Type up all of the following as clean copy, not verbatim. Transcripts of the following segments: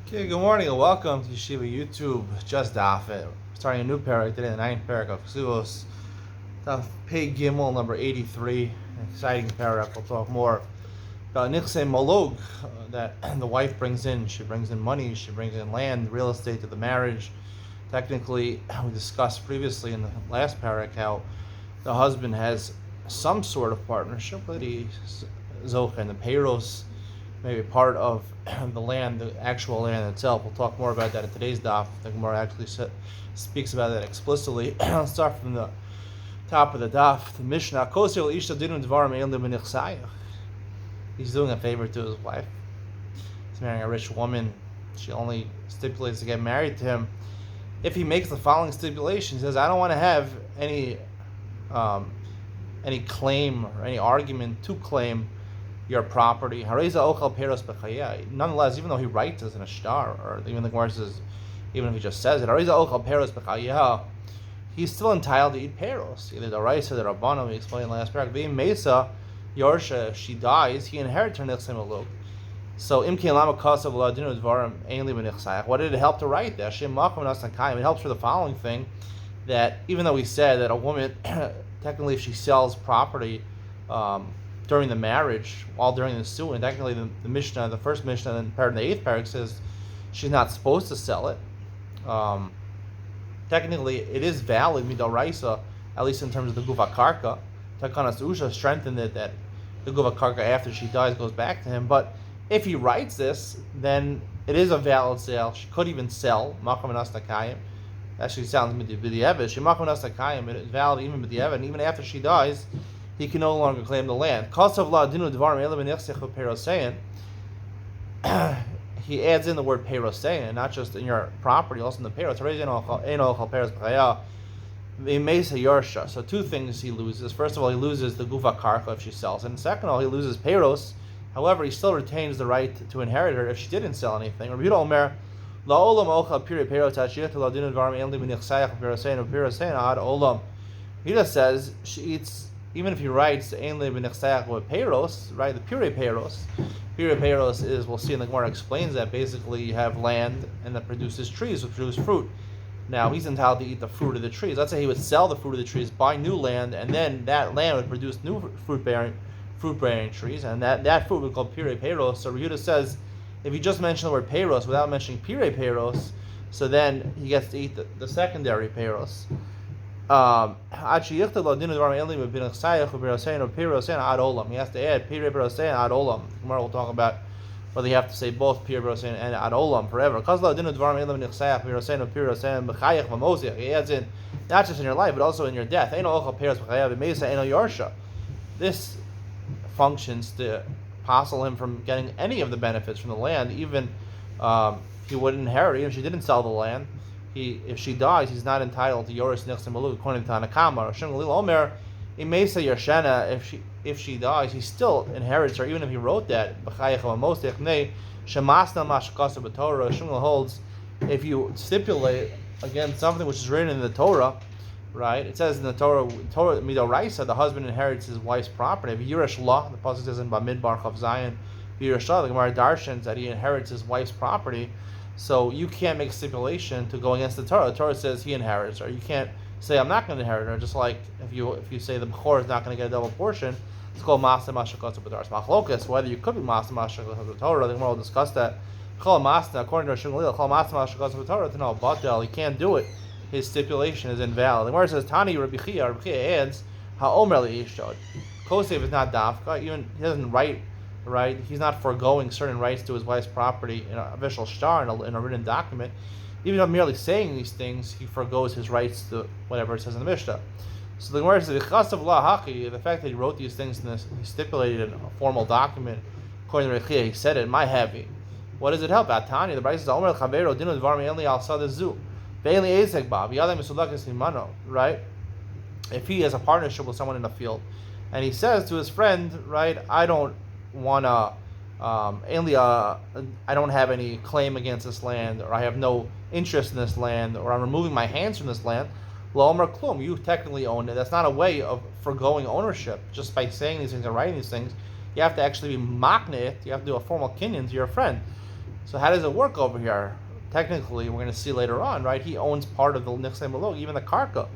Okay, good morning and welcome to Yeshiva YouTube. Just Daf It. Starting a new parak today, the ninth parak of Kesubos. Daf Pei Gimel number 83. An exciting parak. We'll talk more about Nichse Molog that the wife brings in. She brings in money, she brings in land, real estate to the marriage. Technically, we discussed previously in the last parak how the husband has some sort of partnership with the Zocha and the Peiros, maybe part of the land, the actual land itself. We'll talk more about that in today's daf. The Gemara actually speaks about that explicitly. I'll start from the top of the daf. The Mishnah, he's doing a favor to his wife. He's marrying a rich woman. She only stipulates to get married to him if he makes the following stipulation. He says, I don't want to have any claim or any argument to claim your property. Nonetheless, even though he writes this in a star, or even the Gemara says, even if he just says it, he's still entitled to eat peros. Either the rice or the rabbana. We explained last paragraph. Being mesa yorsha, she dies, he inherits her nichse maluk. So imkein lama kasav ladinu dvarim ainli b'nichsayach. What did it help to write that? It helps for the following thing, that even though we said that a woman, technically, if she sells property during the marriage, while during the suin, technically the Mishnah, the first Mishnah, and in the eighth parak says she's not supposed to sell it. Technically, it is valid midoraisa, at least in terms of the guva karka. Takanas usha strengthened it that the guva karka after she dies goes back to him. But if he writes this, then it is a valid sale. She could even sell makam nastakayim. Actually, sounds b'di'evet. She makam nastakayim. It is valid even b'di'evet, and even after she dies, he can no longer claim the land. He adds in the word perosein, not just in your property, also in the peros. So two things he loses. First of all, he loses the gufa karka if she sells, and second of all, he loses peros. However, he still retains the right to inherit her if she didn't sell anything. He just says she eats. Even if he writes Einle b'nechsayach with peros, right? The pure peros. Pure peros is, we'll see in the Gemara explains that basically you have land and that produces trees, which produce fruit. Now he's entitled to eat the fruit of the trees. Let's say he would sell the fruit of the trees, buy new land, and then that land would produce new fruit bearing trees, and that fruit would be called pure peros. So Yehuda says, if you just mention the word peros without mentioning pure peros, so then he gets to eat the secondary peros. He has to add pire perosein ad olam. Tomorrow we'll talk about whether you have to say both pire perosein and ad olam forever. He adds in not just in your life but also in your death. This functions to passel him from getting any of the benefits from the land. Even he wouldn't inherit, even if she didn't sell the land. If she dies, he's not entitled to Yoris Nichse Maluk according to Tanakama. Omer, he may say Yershena, if she dies, he still inherits her, even if he wrote that. Shmuel holds, if you stipulate against something which is written in the Torah, right? It says in the Torah Midoraisa, the husband inherits his wife's property. If Yirash La, the pasuk says in Bamidbar Chav Zayin, Yirash La, the Gemara darshans that he inherits his wife's property. So you can't make a stipulation to go against the Torah. The Torah says he inherits her. You can't say I'm not going to inherit her. Just like if you say the Bechor is not going to get a double portion, it's called Masa Mashakotz B'Torah. It's Machlokas, whether you could be Masa Mashakotz B'Torah. The Gemara will discuss that. Chol Masa, according to Rosh Hashanah, Chol Masa Mashakotz B'Torah, to know Batel, he can't do it. His stipulation is invalid. The Gemara says Tani Rabbi Chia adds HaOmer Le'ishod. Kosev is not Dafka. Even he doesn't write. Right, he's not foregoing certain rights to his wife's property in an official shtar in a written document. Even though merely saying these things, he forgoes his rights to whatever it says in the Mishnah. So the Gemara says the fact that he wrote these things in this, he stipulated in a formal document. According to Rechia, he said it. My heavy. What does it help? Atani, the Brayz says Omer Chavero Dinu Dvar Me'enli Al Sadazu Ve'enli Ezek Ba V'Yadam Misudakis Himano. Right, if he has a partnership with someone in the field, and he says to his friend, right, I don't have any claim against this land, or I have no interest in this land, or I'm removing my hands from this land. Lo Omer Klum, you technically own it. That's not a way of foregoing ownership just by saying these things and writing these things. You have to actually be makneh. You have to do a formal kinyan to your friend. So how does it work over here? Technically, we're going to see later on, right? He owns part of the Nichsei Malug, even the Karka.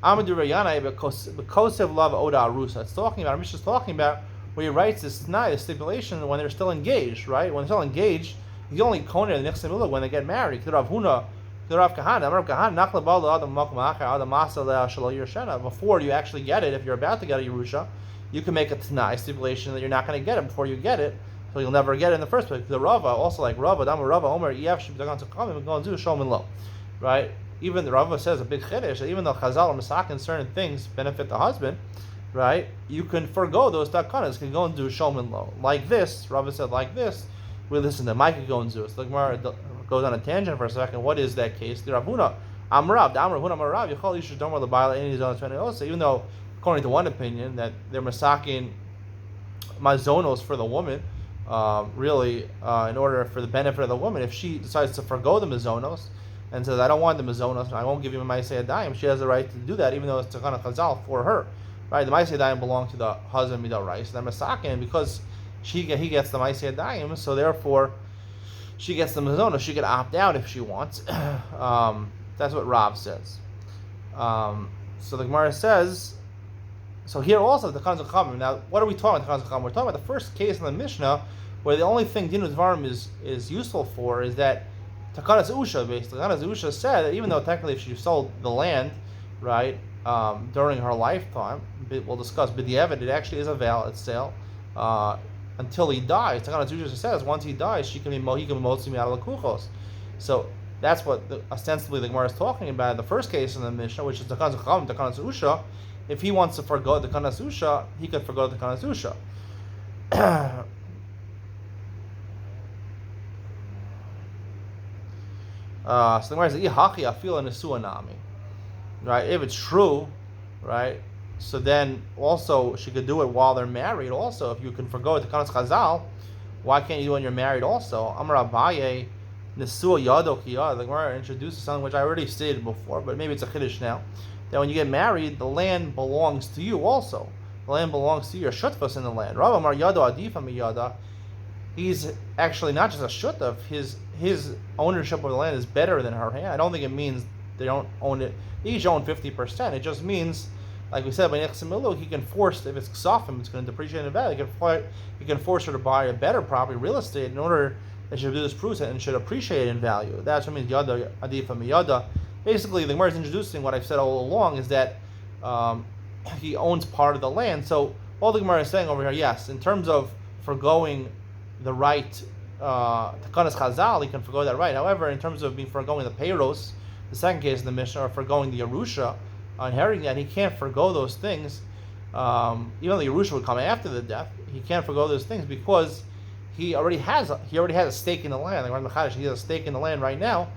Amadu Rayanai Bekosev Lava Oda Arusa. It's talking about, Mishnah is talking about where he writes this tonight, a stipulation when they're still engaged, right? When they're still engaged, you only kone the Nichsei Malug when they get married. Before you actually get it, if you're about to get a Yerusha, you can make a Tanai stipulation that you're not going to get it before you get it, so you'll never get it in the first place. The Rava, also like Rava, Dama Rava, Omer, Yef, Shibdagan to come and go and do Shom Lo. Right? Even the Rava says a big chiddush that even though Chazal and Masakin certain things benefit the husband, right? You can forego those takanas, can go and do Shom Lo. Like this, Rava said like this, we listen to Mike go and do it. So the Gemara goes on a tangent for a second. What is that case? The Ravuna, Amrav, the Amravuna Amrav, Yachal Yishu Domer L'Baila Any Zon also, even though according to one opinion that they're Masakin Mazonos for the woman, really, in order for the benefit of the woman, if she decides to forgo the mazonos and says, I don't want the mazonos, I won't give you my Maaseh Adayim, she has the right to do that, even though it's Takana Chazal for her. Right? The Maaseh Adayim belong to the husband, Midal Rice. They're Masakin, because he gets the Maaseh Adayim, so therefore she gets the mazonos. She could opt out if she wants. That's what Rav says. So the Gemara says, so here also the Takanas Chachamim. Now, what are we talking about? Takanas Chachamim. We're talking about the first case in the Mishnah where the only thing Dinu Dvarim is useful for is that Takanas Usha. Basically, Takanas Usha said that even though technically if she sold the land, right, during her lifetime, we'll discuss B'diavad, it actually is a valid sale until he dies. Takanas Usha says once he dies, he can be motzi out of the kuchos. So that's what ostensibly the Gemara is talking about. The first case in the Mishnah, which is Takanas Chachamim, Takanas Usha. If he wants to forgo the Takanas Usha, he could forgo the Takanas Usha. So the Gemara says, "Ihachi afila nesuanami." Right? If it's true, right? So then also she could do it while they're married. Also, if you can forgo the Takanas Chazal, why can't you do it when you're married? Also, Amar Abaye nesua yado kiyad. The Gemara introduces something which I already stated before, but maybe it's a chiddush now. That when you get married, the land belongs to you also. The land belongs to you. You're shutfas in the land. Rav Amar Yado Adifa Miyada. He's actually not just a shutaf. His ownership of the land is better than her. I don't think it means they don't own it. They each own 50%. It just means, like we said, by Nechsim Miluk, he can force, if it's ksafim, it's going to depreciate in value. He can force her to buy a better property, real estate, in order that she should do this proof and should appreciate in value. That's what means Yada Adifa Miyada. Basically, the Gemara is introducing what I've said all along is that he owns part of the land. So all the Gemara is saying over here, yes, in terms of forgoing the right Takanas Chazal, he can forgo that right. However, in terms of forgoing the Peiros, the second case of the Mishnah, or forgoing the Yerusha, inheriting that, he can't forgo those things. Even though the Yerusha would come after the death, he can't forgo those things because he already has a stake in the land. Like he has a stake in the land right now.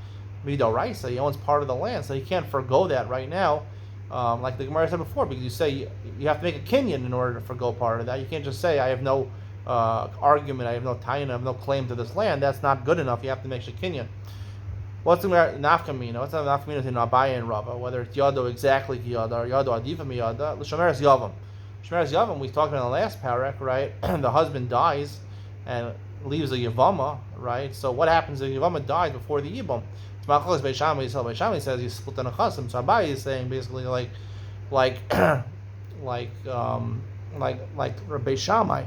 Midoraisa, he owns part of the land, so he can't forgo that right now. Like the Gemara said before, because you say you have to make a kinyan in order to forgo part of that. You can't just say I have no argument, I have no taina, I have no claim to this land. That's not good enough. You have to make a kinyan. What's the nafkamina? What's the nafkamina between Abaye and Rava? Whether it's yado exactly yada or yado adifa miyada? L'shomeres yavam. Shomeres yavam. We talked about in the last parak, right? The husband dies and leaves a yavama, right? So what happens if the yavama dies before the yibam? Beishamai says he's split on a chasam. So Abaye is saying basically like Rabbi Shammai,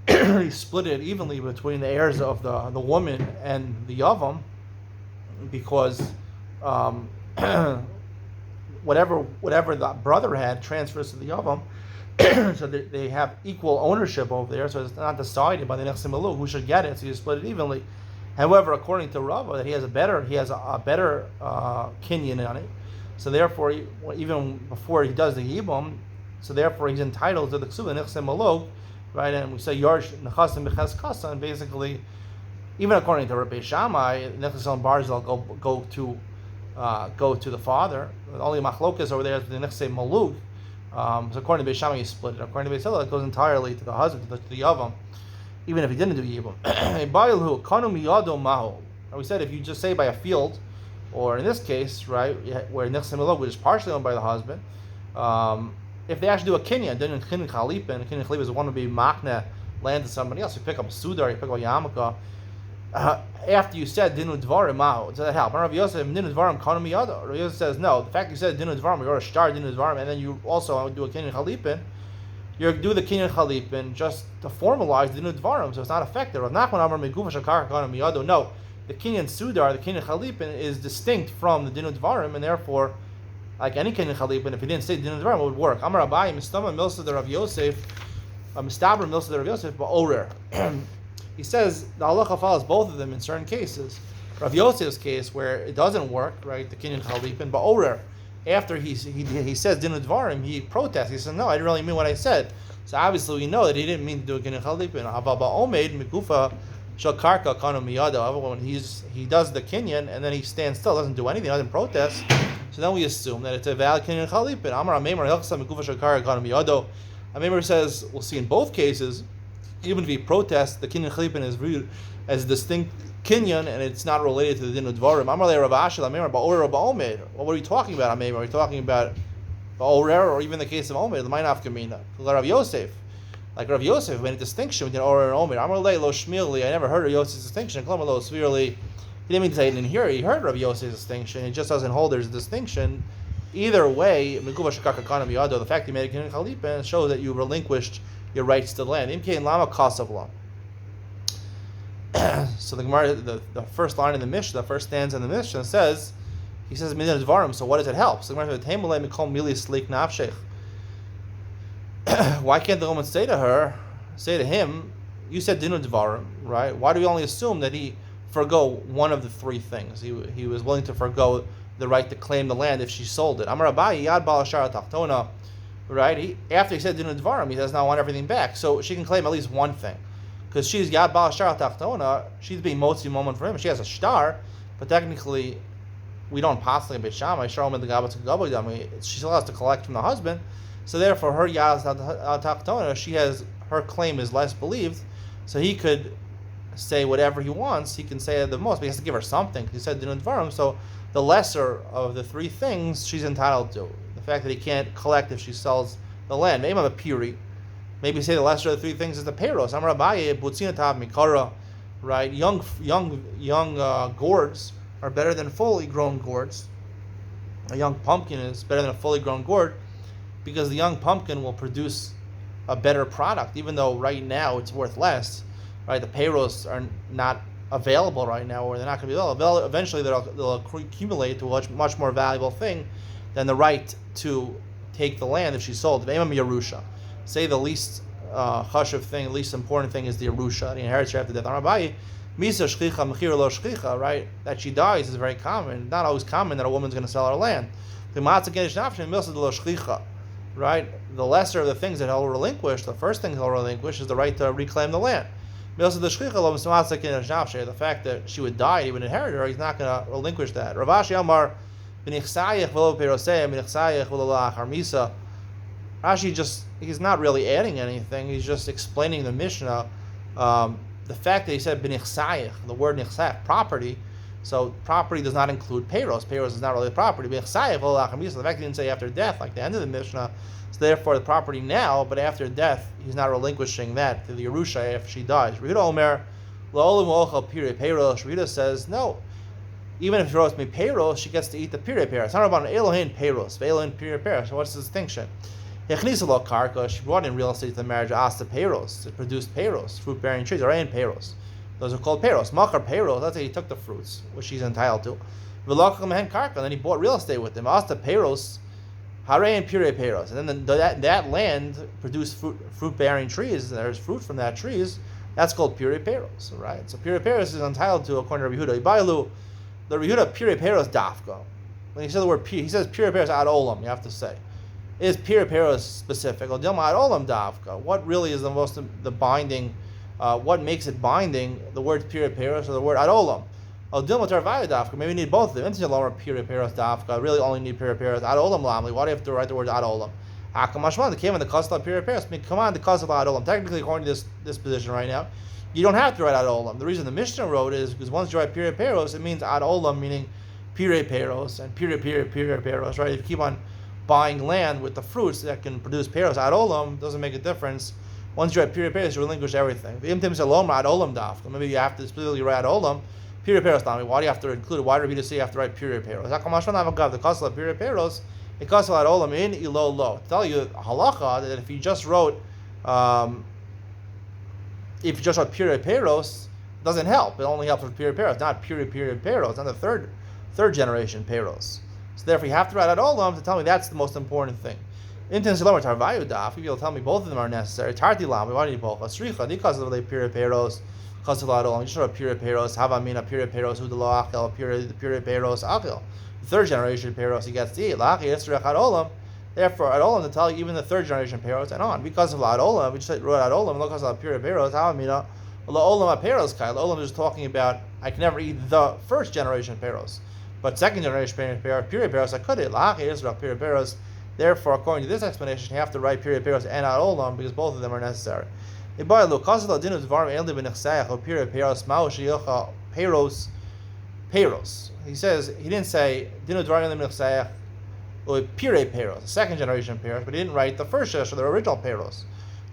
he split it evenly between the heirs of the woman and the yavam, because whatever the brother had transfers to the yavam, so they have equal ownership over there. So it's not decided by the Nechsim Maluk who should get it. So you split it evenly. However, according to Rava, that he has a better kinyan on it. So therefore, even before he does the yibum, so therefore he's entitled to the Kesubos Nechsim Maluk, right? And we say Yarsh Nechasim Beches Kasa, and basically, even according to Rabbi Shammai, Nechsim Barzal go to the father. The only machlokas over there is the Nechsim Maluk. So according to Rabbi Shammai, he split it. According to Rabbi Hillel, it goes entirely to the husband, to the yavam, even if he didn't do yibum. We said if you just say by a field, or in this case, right, where Nechsim Maluk, which is partially owned by the husband, if they actually do a kinyan, then kinyan chalipin, kinyan chalipin is one to be makna land to somebody else. You pick up a sudar, you pick up a yarmulke, after you said dinu dvarim mao, does that help? Rav Yosef dinu dvarim kanu miyado. Rav Yosef says no. The fact you said dinu dvarim, you're a star dinu dvarim, and then you also do a kinyan chalipin. You do the kinyan chalipin just to formalize the dinu dvarim, so it's not effective. Rav Nachman Amar megufa shakar kanu miyado. No, the kinyan sudar, the kinyan chalipin, is distinct from the dinu dvarim, and therefore, like any kinyan chalipin, if he didn't say dinu dvarim, it would work. Amar Abayi mistama milsa Rav Yosef, mistaber milsa Rav Yosef, but orer. He says the halacha follows both of them in certain cases. Rav Yosef's case, where it doesn't work, right, the kinyan chalipin, but orer, after he says dinu dvarim, he protests. He says, no, I didn't really mean what I said. So obviously we know that he didn't mean to do a kinyan chalipin. Avaba omed mikufa shel karka kanu miyado. When he does the kinyan and then he stands still, doesn't do anything, doesn't protest. So then we assume that it's a valid kinyan chalipin. Amar Amemar hilchsa mikufa shel karka kanu miyado. Amemar says, we'll see in both cases, even if he protests, the kinyan chalipin is viewed as distinct kinyan, and it's not related to the din of dvarim. Amar le Rav Ashel Amemar ba'orer ba'omed. What are you talking about, Amemar? Are you talking about ba'orer, or even the case of omed? The ma'inaf kamina. Rav Yosef, like Rav Yosef made a distinction between orer and omed. Amar le lo shmirli. I never heard of Yosef's distinction. Klama lo svirli. He didn't mean to say he didn't hear it. He heard Rav Yosef's distinction. He just doesn't hold there's a distinction. Either way, the fact you made a kinyan chalipin shows that you relinquished your rights to the land. So the Gemara, the first line in the Mishnah, the first stanza in the Mishnah says, he says midin dvarim. So what does it help? So the Gemara says, why can't the woman say to him, you said dinu dvarim, right? Why do we only assume that he forgo one of the three things? He was willing to forgo the right to claim the land if she sold it. Amar Abayi yad bal shara tachtona. Right? After he said dinu dvarim, he does not want everything back. So she can claim at least one thing. Because she's yad bal shara tachtona, she's being motzi moment for him. She has a star, but technically, we don't possibly be shamai. She still has to collect from the husband. So therefore, her yad tachtona, her claim is less believed. So he could say whatever he wants. He can say at the most, but he has to give her something. He said dinu dvarim, so the lesser of the three things she's entitled to. The fact that he can't collect if she sells the land. Maybe I'm a piri. Maybe say the lesser of the three things is the payros. Amar Abaye butzina tav mikara. Right? Young gourds are better than fully grown gourds. A young pumpkin is better than a fully grown gourd because the young pumpkin will produce a better product, even though right now it's worth less. Right? The payros are not available right now, or they're not going to be available. Eventually, they'll accumulate to a much more valuable thing than the right to take the land if she sold it. Yerusha. Say the least chashuv thing, the least important thing is the Yerusha, the inheritance after death. Misa shchicha mechira lo shchicha, right? That she dies is very common. Not always common that a woman's going to sell her land. The matzah genish nafshin milsa lo shchicha, right? The lesser of the things that he'll relinquish, the first thing he'll relinquish is the right to reclaim the land. The fact that she would die, he would inherit her, he's not going to relinquish that. Ravashi Amar, Rashi he's not really adding anything, he's just explaining the Mishnah. The fact that he said b'nichsayich, the word nichsayich, property, so property does not include payros. Payros is not really property. B'nichsayich, the fact that he didn't say after death, like the end of the Mishnah, so therefore the property now, but after death, he's not relinquishing that to the Yerusha if she dies. Rehida Omer, La'olim Ochel Pirei Peiros. Rehida says, no, even if she wrote me Peiros, she gets to eat the Pirei Peiros. It's not about an Elohim Peiros, Elohim Pirei Peiros. So what's the distinction? Yechnisa Lo Karka, she brought in real estate to the marriage, asked the Peiros, it produced Peiros, fruit-bearing trees, or in Peiros. Those are called Peiros. Machar Peiros, that's how he took the fruits, which she's entitled to. V'lokach Mehen Karka, and then he bought real estate with him. Asked the Peiros, Hare and Pure Peiros, and then that land produced fruit-bearing trees. And there's fruit from that trees. That's called Pure Peiros, right? So Pure Peiros is entitled to, according to Rabbi Yehuda. Ibailu, the Rabbi Yehuda Pure Peiros dafka. When he says the word pure, he says Pure Peiros ad olam. You have to say, is Pure Peiros specific? Or Dilma ad olam dafka. What really is the binding? What makes it binding? The word Pure Peiros or the word ad olam? Maybe you need both of them. Really only need pure peiros. Ad olam lamli. Why do you have to write the word ad olam? They came in the cost of pure peiros. Come on, the cost of ad olam. Technically, according to this position right now, you don't have to write ad olam. The reason the Mishnah wrote is because once you write pure peiros, it means ad olam, meaning pure peiros and pure peiros. Right? If you keep on buying land with the fruits that can produce peiros, ad olam doesn't make a difference Once you're at Piri Peros, you relinquish everything. The Imtim Salom Rad Olam Daf. Maybe you have to specifically write Olam. Piri Peros Dami. Why do you have to include it? Why do you say you have to write Piri Peros? The Kasala Piri Peros, it Kasala at Olam in Ilo Lo. To tell you halacha that if you just wrote Piri Peros, it doesn't help. It only helps with Piri Peros, not Piri Peros, not the third generation Peros. So therefore, you have to write out Olam to tell me that's the most important thing. Inten Silomer Tarvayu Daf, you'll tell me both of them are necessary. Tarti Lam, why do you both? Asricha, because of the Piri Peros, Kasalat Olam, you should have Piri Peros, Havamina Piri Peros, Udalo Achel, Piri Peros Achel. The third generation Peros, he gets to eat. Lachi Esrech Ad Olam. Therefore, Ad Olam to tell you even the third generation Peros and on. Because of Ad Olam, we just wrote Ad Olam, because of Piri Peros, Havamina, Olam Peros Kai. Olam is talking about, I can never eat the first generation Peros. But second generation Piri Peros, I could eat. Lachi Esrech Piri Peros. Therefore, according to this explanation, you have to write Piri Peros and Ad Olam because both of them are necessary. He says he didn't say Dinu Dvarim Nechsayach or Piri Peros, the second generation Peros, but he didn't write the first generation, the original Peros,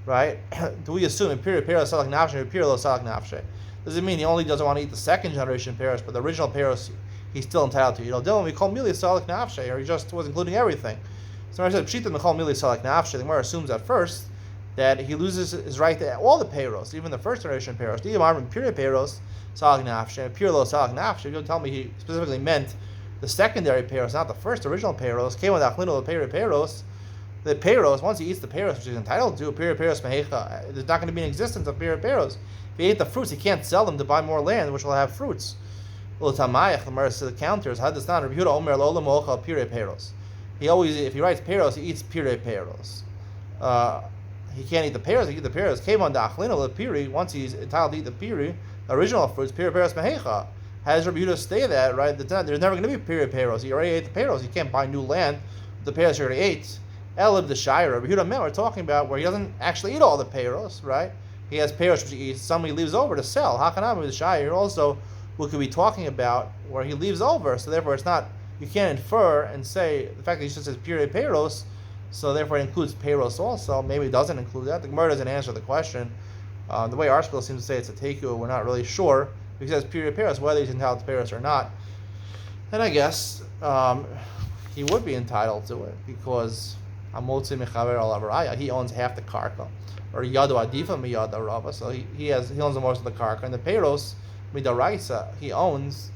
right? Do we assume in Piri Peros Salak Nafshe or Piri Lo Salak Nafshe? Does it mean he only doesn't want to eat the second generation Peros, but the original Peros he's still entitled to? You know, Dylan, we call Mili Salak Nafshe, or he just was including everything. So I said, Pshita Mechal Mili Salak Nafshe. The Gemara assumes at first that he loses his right to all the Peros, even the first generation Peros. Diyamar Piri Peros Salak Nafshe, Piri Lo Salak Nafshe. You'll tell me he specifically meant the secondary Peros, not the first original Peros. Came with Achlino the Peros. The Peros, once he eats the Peros, which he's entitled to, Piri Peros Mehecha, there's not going to be an existence of Piri Peros. If he ate the fruits, he can't sell them to buy more land, which will have fruits. Ulamayach, the Gemara says the counters, Hadastan, Rebuta Omer Lola Mocha Piri Peros. He always, if he writes Peros, he eats Piri Peros. He can't eat the pears, he eats the pears. Came on the Achlino, the Piri, once he's entitled to eat the Piri, the original fruits, Piri Peros Mehecha. Has Rebuta stay that, right? There's never going to be Piri Peros. He already ate the Peros. He can't buy new land with the pears he already ate. Elib the Shire, Rebuta Men, we're talking about where he doesn't actually eat all the Peros, right? He has Peros which he eats, some he leaves over to sell. Hakanami the Shire, also, we could be talking about where he leaves over, so therefore it's not, you can't infer and say the fact that he just says Piri Peros, so therefore it includes Peros also. Maybe it doesn't include that. The Gemara doesn't answer the question. The way our school seems to say it's a teku, we're not really sure. He says Piri Peros, whether he's entitled to Peros or not. And I guess he would be entitled to it because Amotzi Mechaver al Avaraya, he owns half the karka, or Yadu Adifa Miyada Rava, so he owns the most of the karka, and the Peros Midaraisa he owns.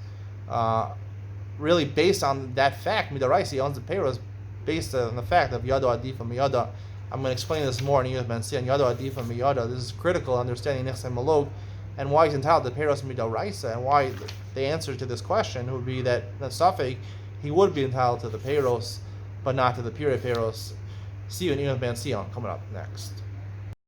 Really based on that fact, Midaraisa, he owns the Peros based on the fact of Yado Adifa Miyada. I'm going to explain this more in Yud Ben Sian. Yado Adifa Miyada. This is critical understanding Nechsei Malog and why he's entitled to Peros Midaraisa, and why the answer to this question would be that Safek, he would be entitled to the Peros, but not to the Piri Peros. See you in Yud Ben Sian coming up next.